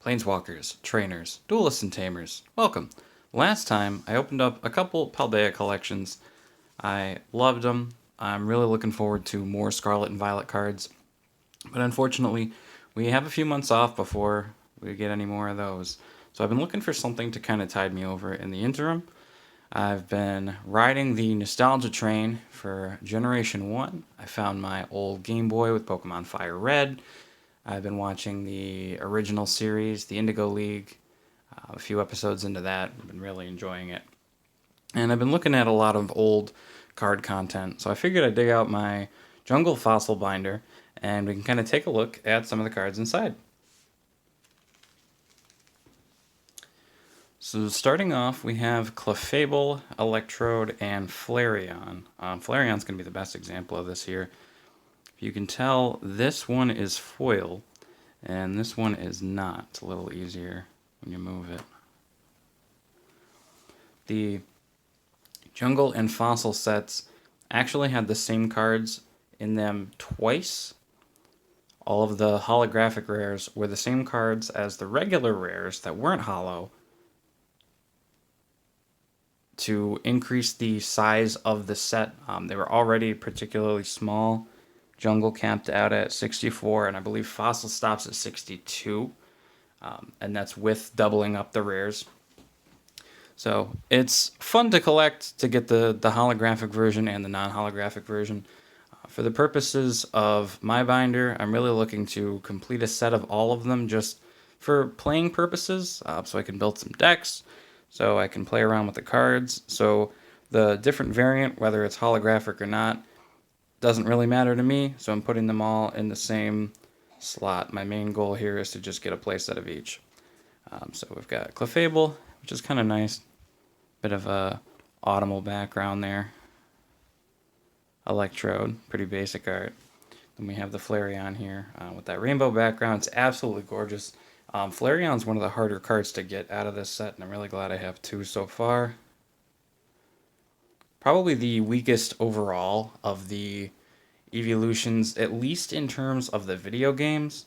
Planeswalkers, Trainers, Duelists, and Tamers, welcome. Last time, I opened up a couple Paldea collections. I loved them. I'm really looking forward to more Scarlet and Violet cards. But unfortunately, we have a few months off before we get any more of those. So I've been looking for something to kind of tide me over in the interim. I've been riding the nostalgia train for Generation 1. I found my old Game Boy with Pokemon Fire Red. I've been watching the original series, the Indigo League, a few episodes into that. I've been really enjoying it. And I've been looking at a lot of old card content, so I figured I'd dig out my Jungle Fossil binder, and we can kind of take a look at some of the cards inside. So starting off, we have Clefable, Electrode, and Flareon. Flareon's going to be the best example of this here. You can tell this one is foil, and this one is not. It's a little easier when you move it. The Jungle and Fossil sets actually had the same cards in them twice. All of the holographic rares were the same cards as the regular rares that weren't holo to increase the size of the set. They were already particularly small. Jungle capped out at 64, and I believe Fossil stops at 62, and that's with doubling up the rares. So it's fun to collect to get the holographic version and the non-holographic version. For the purposes of my binder, I'm really looking to complete a set of all of them just for playing purposes, so I can build some decks, so I can play around with the cards. So the different variant, whether it's holographic or not, doesn't really matter to me, so I'm putting them all in the same slot. My main goal here is to just get a playset of each. So we've got Clefable, which is kind of nice. Bit of a autumnal background there. Electrode, pretty basic art. Then we have the Flareon here with that rainbow background. It's absolutely gorgeous. Flareon's one of the harder cards to get out of this set, and I'm really glad I have two so far. Probably the weakest overall of the evolutions, at least in terms of the video games.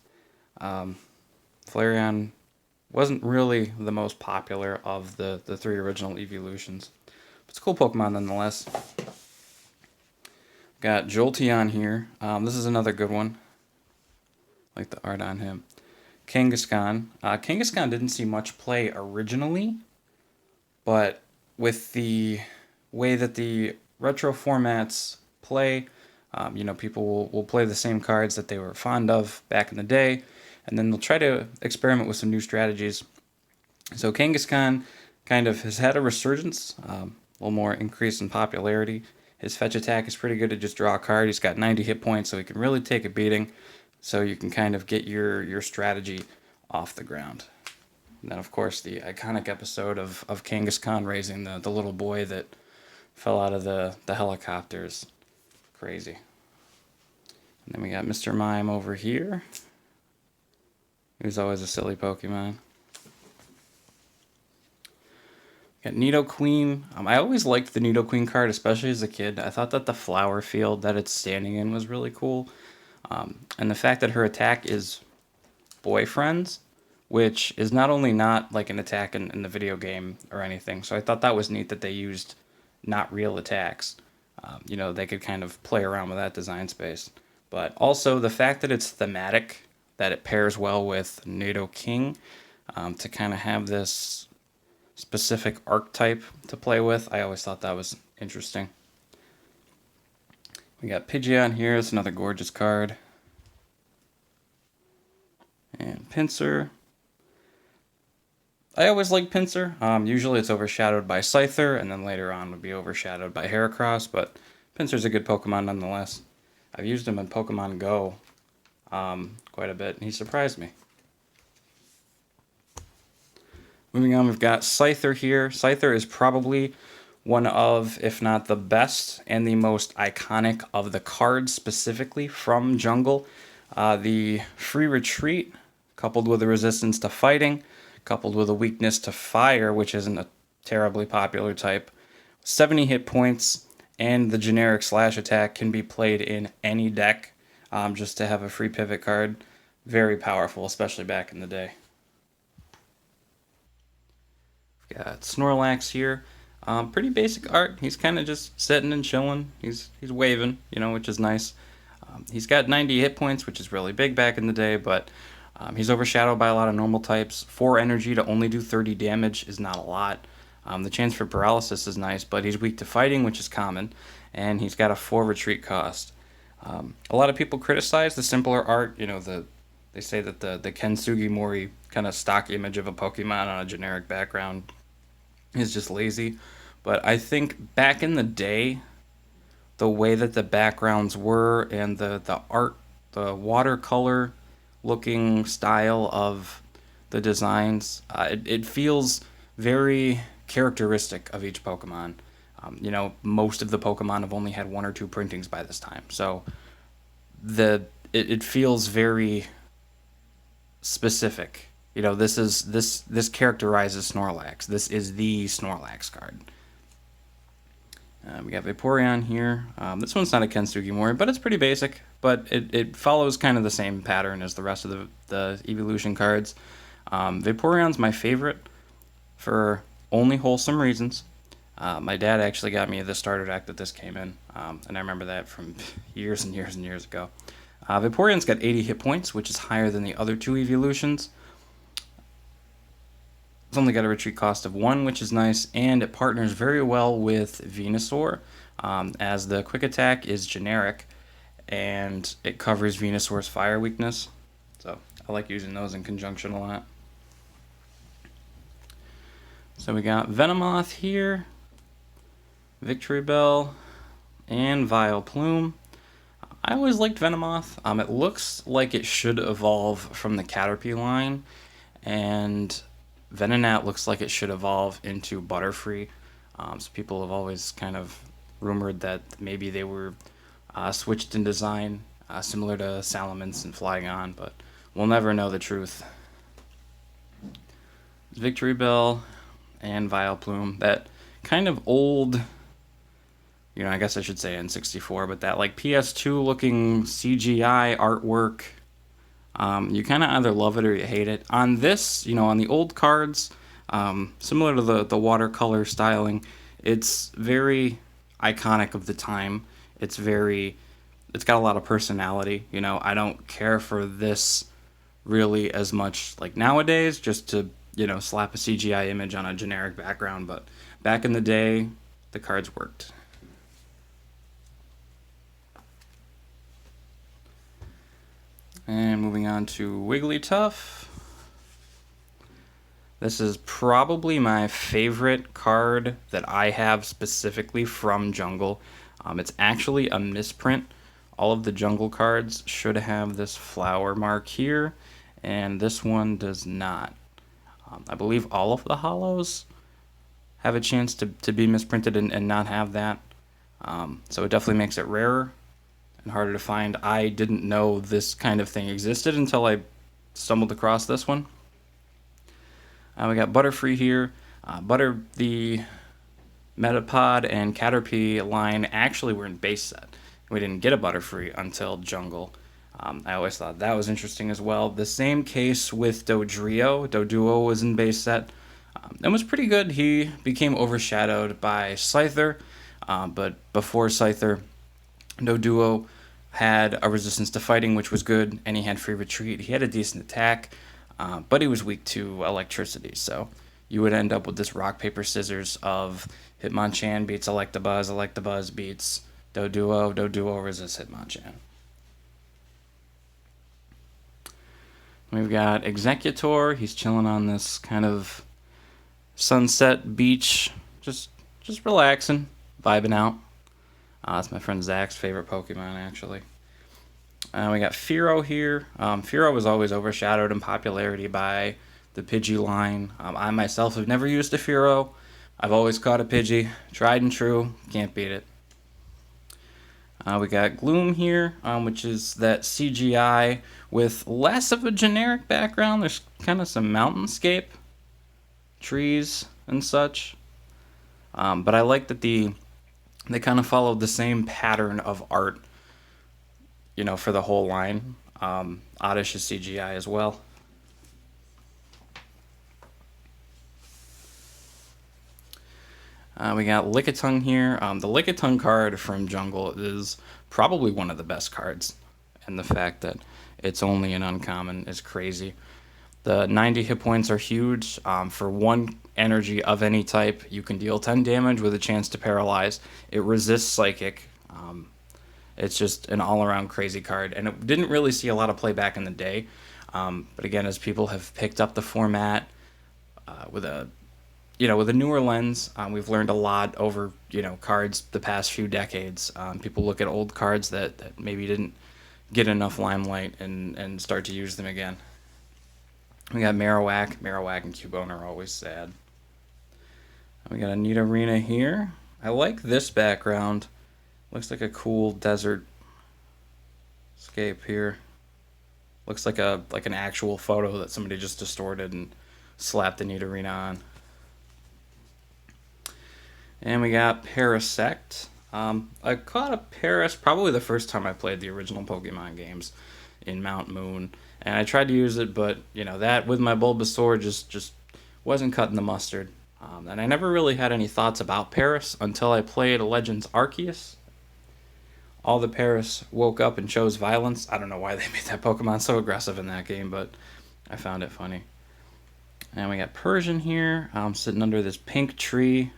Flareon wasn't really the most popular of the three original evolutions. But it's a cool Pokemon nonetheless. Got Jolteon here. This is another good one. I like the art on him. Kangaskhan. Kangaskhan didn't see much play originally, but with the way that the retro formats play, people will play the same cards that they were fond of back in the day, and then they'll try to experiment with some new strategies. So Kangaskhan kind of has had a resurgence, a little more increase in popularity. His fetch attack is pretty good to just draw a card. He's got 90 hit points, so he can really take a beating, so you can kind of get your strategy off the ground. And then, of course, the iconic episode of Kangaskhan raising the little boy that fell out of the helicopters. Crazy. And then we got Mr. Mime over here. He was always a silly Pokemon. Got Nidoqueen. I always liked the Nidoqueen card, especially as a kid. I thought that the flower field that it's standing in was really cool. And the fact that her attack is boyfriends, which is not only not like an attack in the video game or anything. So I thought that was neat that they used not real attacks. They could kind of play around with that design space. But also the fact that it's thematic, that it pairs well with Nidoking, to kind of have this specific archetype to play with. I always thought that was interesting. We got Pidgeot here. It's another gorgeous card. And Pinsir. I always like Pinsir. Usually it's overshadowed by Scyther, and then later on would be overshadowed by Heracross, but Pinsir's a good Pokemon nonetheless. I've used him in Pokemon Go quite a bit, and he surprised me. Moving on, we've got Scyther here. Scyther is probably one of, if not the best, and the most iconic of the cards specifically from Jungle. The free retreat, coupled with a resistance to fighting, coupled with a weakness to fire, which isn't a terribly popular type. 70 hit points, and the generic slash attack can be played in any deck, just to have a free pivot card. Very powerful, especially back in the day. Got Snorlax here. Pretty basic art. He's kind of just sitting and chilling. He's waving, which is nice. He's got 90 hit points, which is really big back in the day, but he's overshadowed by a lot of normal types. 4 energy to only do 30 damage is not a lot. The chance for paralysis is nice, but he's weak to fighting, which is common, and he's got a 4 retreat cost. A lot of people criticize the simpler art. They say that the Ken Sugimori kind of stock image of a Pokemon on a generic background is just lazy. But I think back in the day, the way that the backgrounds were and the art, the watercolor looking style of the designs, it feels very characteristic of each Pokemon. Most of the Pokemon have only had 1 or 2 printings by this time, so it feels very specific. This characterizes Snorlax. This is the Snorlax card. We got Vaporeon here. This one's not a Ken Sugimori, but it's pretty basic. But it follows kind of the same pattern as the rest of the evolution cards. Vaporeon's my favorite for only wholesome reasons. My dad actually got me the starter deck that this came in, and I remember that from years and years and years ago. Vaporeon's got 80 hit points, which is higher than the other 2 evolutions. It's only got a retreat cost of 1, which is nice, and it partners very well with Venusaur, as the quick attack is generic, and it covers Venusaur's fire weakness. So I like using those in conjunction a lot. So we got Venomoth here, Victreebel, and Vileplume. I always liked Venomoth. It looks like it should evolve from the Caterpie line, and Venonat looks like it should evolve into Butterfree. So people have always kind of rumored that maybe they were switched in design, similar to Salamence and Flygon, but we'll never know the truth. Victreebel and Vileplume, that kind of old, I guess I should say N64, but that like PS2 looking CGI artwork, you kind of either love it or you hate it. On this, on the old cards, similar to the watercolor styling, it's very iconic of the time. It's got a lot of personality. I don't care for this really as much like nowadays, just to, slap a CGI image on a generic background, but back in the day, the cards worked. And moving on to Wigglytuff. This is probably my favorite card that I have specifically from Jungle. It's actually a misprint. All of the Jungle cards should have this flower mark here, and this one does not. I believe all of the holos have a chance to be misprinted and not have that. So it definitely makes it rarer and harder to find. I didn't know this kind of thing existed until I stumbled across this one. We got Butterfree here. The Metapod and Caterpie line actually were in base set. We didn't get a Butterfree until Jungle. I always thought that was interesting as well. The same case with Dodrio. Doduo was in base set and was pretty good. He became overshadowed by Scyther, but before Scyther, Doduo had a resistance to fighting, which was good, and he had free retreat. He had a decent attack, but he was weak to electricity, so you would end up with this rock, paper, scissors of Hitmonchan beats Electabuzz beats Doduo resists Hitmonchan. We've got Executor. He's chilling on this kind of sunset beach, just relaxing, vibing out. That's my friend Zach's favorite Pokemon, actually. We got Fearow here. Fearow was always overshadowed in popularity by the Pidgey line. I myself have never used a Fearow. I've always caught a Pidgey. Tried and true. Can't beat it. We got Gloom here, which is that CGI with less of a generic background. There's kind of some mountainscape, trees, and such. But I like that they kind of followed the same pattern of art, for the whole line. Oddish's CGI as well. We got Lickitung here. The Lickitung card from Jungle is probably one of the best cards, and the fact that it's only an uncommon is crazy. The 90 hit points are huge. For one energy of any type, you can deal 10 damage with a chance to paralyze. It resists Psychic. It's just an all-around crazy card, and it didn't really see a lot of play back in the day. But again, as people have picked up the format with a with a newer lens, we've learned a lot over cards the past few decades. People look at old cards that maybe didn't get enough limelight and start to use them again. We got Marowak. Marowak and Cubone are always sad. We got a neat arena here. I like this background. Looks like a cool desert scape here. Looks like an actual photo that somebody just distorted and slapped the neat arena on. And we got Parasect. I caught a Paras probably the first time I played the original Pokemon games in Mount Moon, and I tried to use it, but that with my Bulbasaur just wasn't cutting the mustard. And I never really had any thoughts about Paras until I played Legends Arceus. All the Paras woke up and chose violence. I don't know why they made that Pokemon so aggressive in that game, but I found it funny. And we got Persian here, sitting under this pink tree.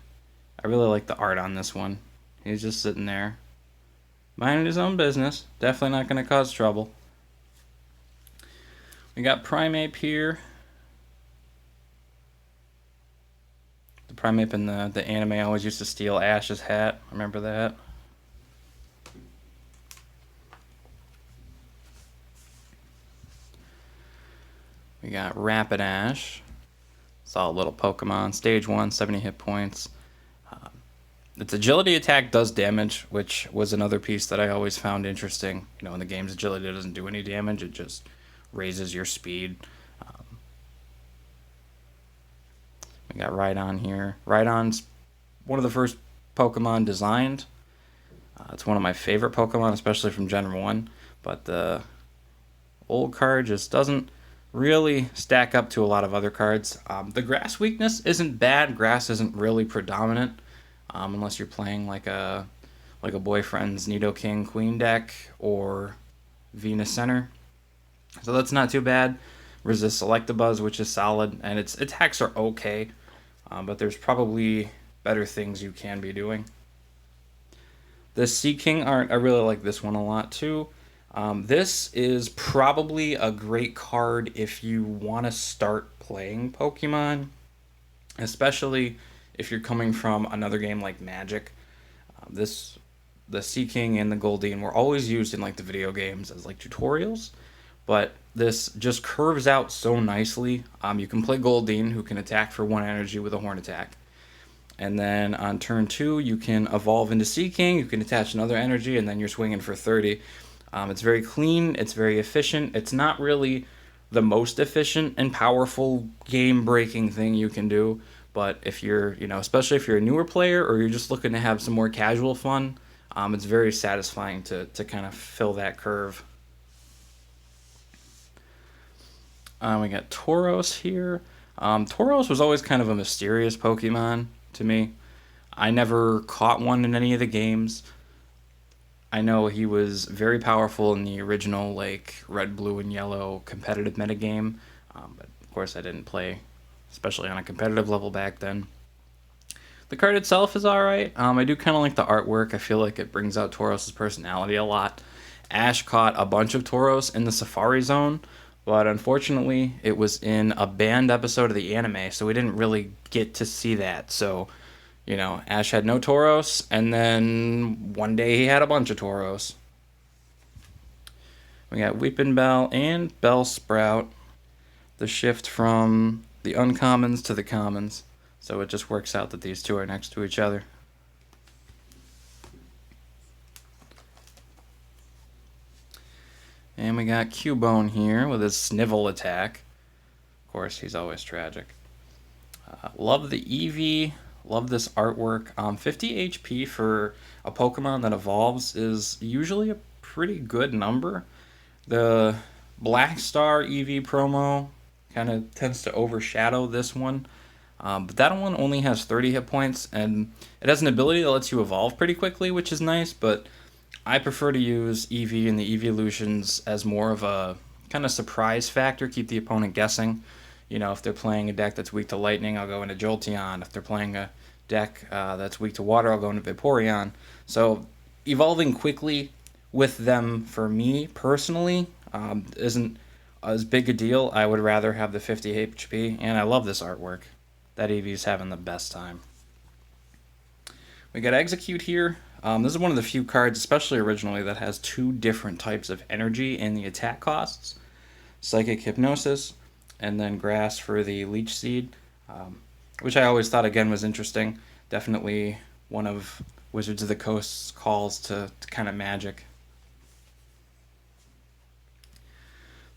I really like the art on this one. He's just sitting there, minding his own business. Definitely not going to cause trouble. We got Primeape here. The Primeape in the anime always used to steal Ash's hat. Remember that? We got Rapidash. Solid little Pokemon. Stage 1, 70 hit points. Its agility attack does damage, which was another piece that I always found interesting. In the game's agility doesn't do any damage, it just raises your speed. We got Rhydon here. Rhydon's one of the first Pokemon designed. It's one of my favorite Pokemon, especially from Gen 1, but the old card just doesn't really stack up to a lot of other cards. The grass weakness isn't bad. Grass isn't really predominant. Unless you're playing like a Boyfriend's Nidoking Queen deck or Venus Center. So that's not too bad. Resists Electabuzz, which is solid, and its attacks are okay, but there's probably better things you can be doing. The Seaking art, I really like this one a lot too. This is probably a great card if you want to start playing Pokemon, especially if you're coming from another game like Magic. The Seaking and the Goldeen were always used in the video games as tutorials, but this just curves out so nicely. You can play Goldeen, who can attack for 1 energy with a Horn attack, and then on turn 2 you can evolve into Seaking. You can attach another energy, and then you're swinging for 30. It's very clean. It's very efficient. It's not really the most efficient and powerful game-breaking thing you can do. But if you're, especially if you're a newer player or you're just looking to have some more casual fun, it's very satisfying to kind of fill that curve. We got Tauros here. Tauros was always kind of a mysterious Pokemon to me. I never caught one in any of the games. I know he was very powerful in the original Red, Blue, and Yellow competitive metagame, but of course I didn't play, especially on a competitive level back then. The card itself is alright. I do kind of like the artwork. I feel like it brings out Tauros' personality a lot. Ash caught a bunch of Tauros in the Safari Zone, but unfortunately it was in a banned episode of the anime, so we didn't really get to see that. So, Ash had no Tauros, and then one day he had a bunch of Tauros. We got Weepinbell and Bellsprout. The shift from the uncommons to the commons, so it just works out that these two are next to each other. And we got Cubone here with his Snivel attack. Of course, he's always tragic. Love the Eevee. Love this artwork. 50 HP for a Pokemon that evolves is usually a pretty good number. The Black Star Eevee promo kind of tends to overshadow this one. But that one only has 30 hit points, and it has an ability that lets you evolve pretty quickly, which is nice, but I prefer to use EV and the evolutions as more of a kind of surprise factor, keep the opponent guessing. You know, if they're playing a deck that's weak to lightning, I'll go into Jolteon. If they're playing a deck that's weak to water, I'll go into Vaporeon. So evolving quickly with them, for me personally, isn't as big a deal. I would rather have the 50 HP, and I love this artwork. That EV's having the best time. We got Execute here. This is one of the few cards, especially originally, that has two different types of energy in the attack costs. Psychic Hypnosis, and then Grass for the Leech Seed, which I always thought, again, was interesting. Definitely one of Wizards of the Coast's calls to kind of Magic.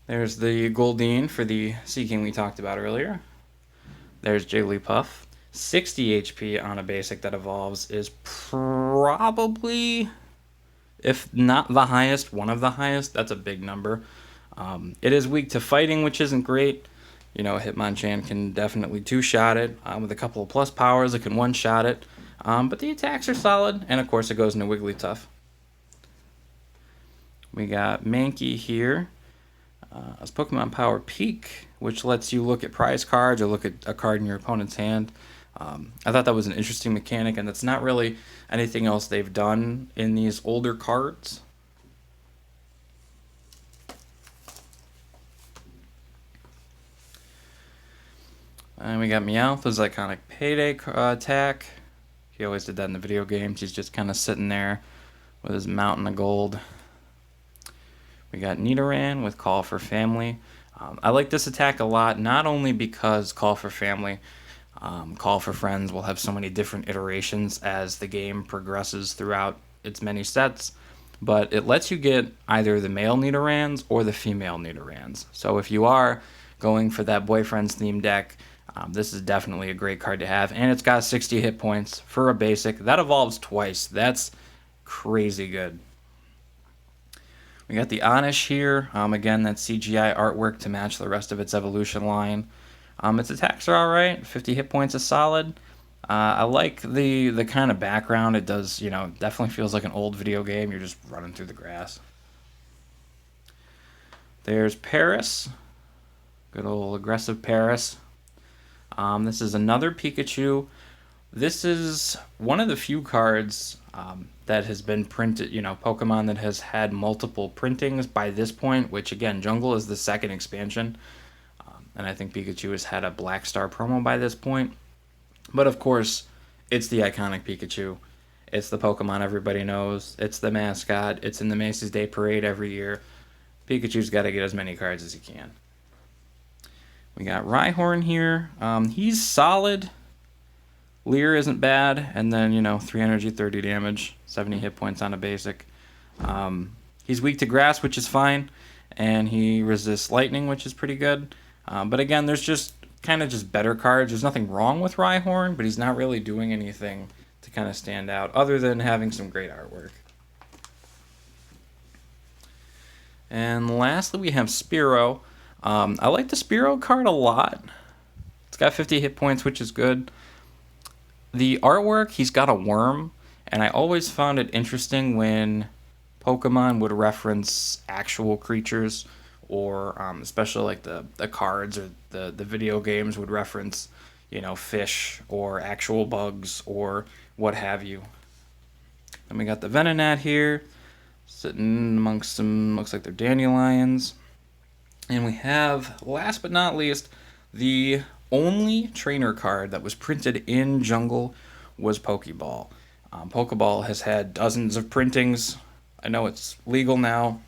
There's the Goldeen for the Seeking we talked about earlier. There's Jigglypuff. 60 HP on a basic that evolves is probably, if not the highest, one of the highest. That's a big number. It is weak to fighting, which isn't great. You know, Hitmonchan can definitely two-shot it. With a couple of plus powers, it can one-shot it. But the attacks are solid, and of course it goes into Wigglytuff. We got Mankey here. As Pokemon Power Peak, which lets you look at prize cards or look at a card in your opponent's hand. I thought that was an interesting mechanic, and that's not really anything else they've done in these older cards. And we got Meowth's iconic Payday attack. He always did that in the video games. He's just kind of sitting there with his mountain of gold. We got Nidoran with Call for Family. I like this attack a lot, not only because Call for Family, Call for Friends will have so many different iterations as the game progresses throughout its many sets, but it lets you get either the male Nidorans or the female Nidorans. So if you are going for that boyfriend's theme deck, this is definitely a great card to have, and it's got 60 hit points for a basic. That evolves twice. That's crazy good. We got the Onish here. Again, that CGI artwork to match the rest of its evolution line. Its attacks are alright. 50 hit points is solid. I like the kind of background. It does, you know, definitely feels like an old video game. You're just running through the grass. There's Paris. Good old aggressive Paris. This is another Pikachu. This is one of the few cards that has been printed, you know, Pokemon that has had multiple printings by this point, which again, Jungle is the second expansion. And I think Pikachu has had a Black Star promo by this point. But of course, it's the iconic Pikachu. It's the Pokemon everybody knows. It's the mascot. It's in the Macy's Day Parade every year. Pikachu's got to get as many cards as he can. We got Rhyhorn here. He's solid. Leer isn't bad, and then, you know, 3 energy, 30 damage, 70 hit points on a basic. He's weak to grass, which is fine, and he resists lightning, which is pretty good. But again, there's just kind of just better cards. There's nothing wrong with Rhyhorn, but he's not really doing anything to kind of stand out, other than having some great artwork. And lastly, we have Spearow. I like the Spearow card a lot. It's got 50 hit points, which is good. The artwork, he's got a worm, and I always found it interesting when Pokemon would reference actual creatures, or especially like the cards or the video games would reference, you know, fish or actual bugs or what have you. Then we got the Venonat here, sitting amongst some, looks like they're dandelions. And we have, last but not least, the only trainer card that was printed in Jungle was Pokeball. Pokeball has had dozens of printings. I know it's legal now.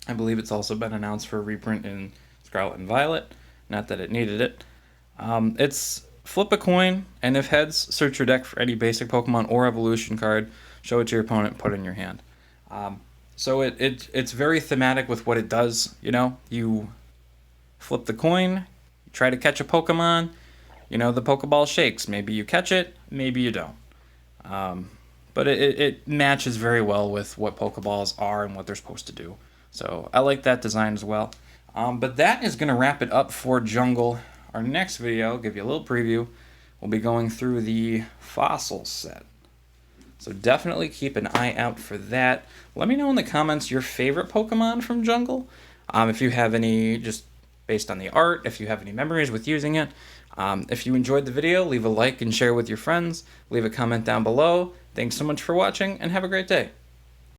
I believe it's also been announced for a reprint in Scarlet and Violet. Not that it needed it. It's flip a coin, and if heads, search your deck for any basic Pokemon or evolution card, show it to your opponent, put it in your hand. So it's very thematic with what it does. You know, you flip the coin, you try to catch a Pokemon, you know, the Pokeball shakes. Maybe you catch it, maybe you don't. But it matches very well with what Pokeballs are and what they're supposed to do. So I like that design as well. But that is going to wrap it up for Jungle. Our next video, I'll give you a little preview, we'll be going through the fossil set. So definitely keep an eye out for that. Let me know in the comments your favorite Pokemon from Jungle. If you have any, just based on the art, if you have any memories with using it. If you enjoyed the video, leave a like and share with your friends. Leave a comment down below. Thanks so much for watching, and have a great day.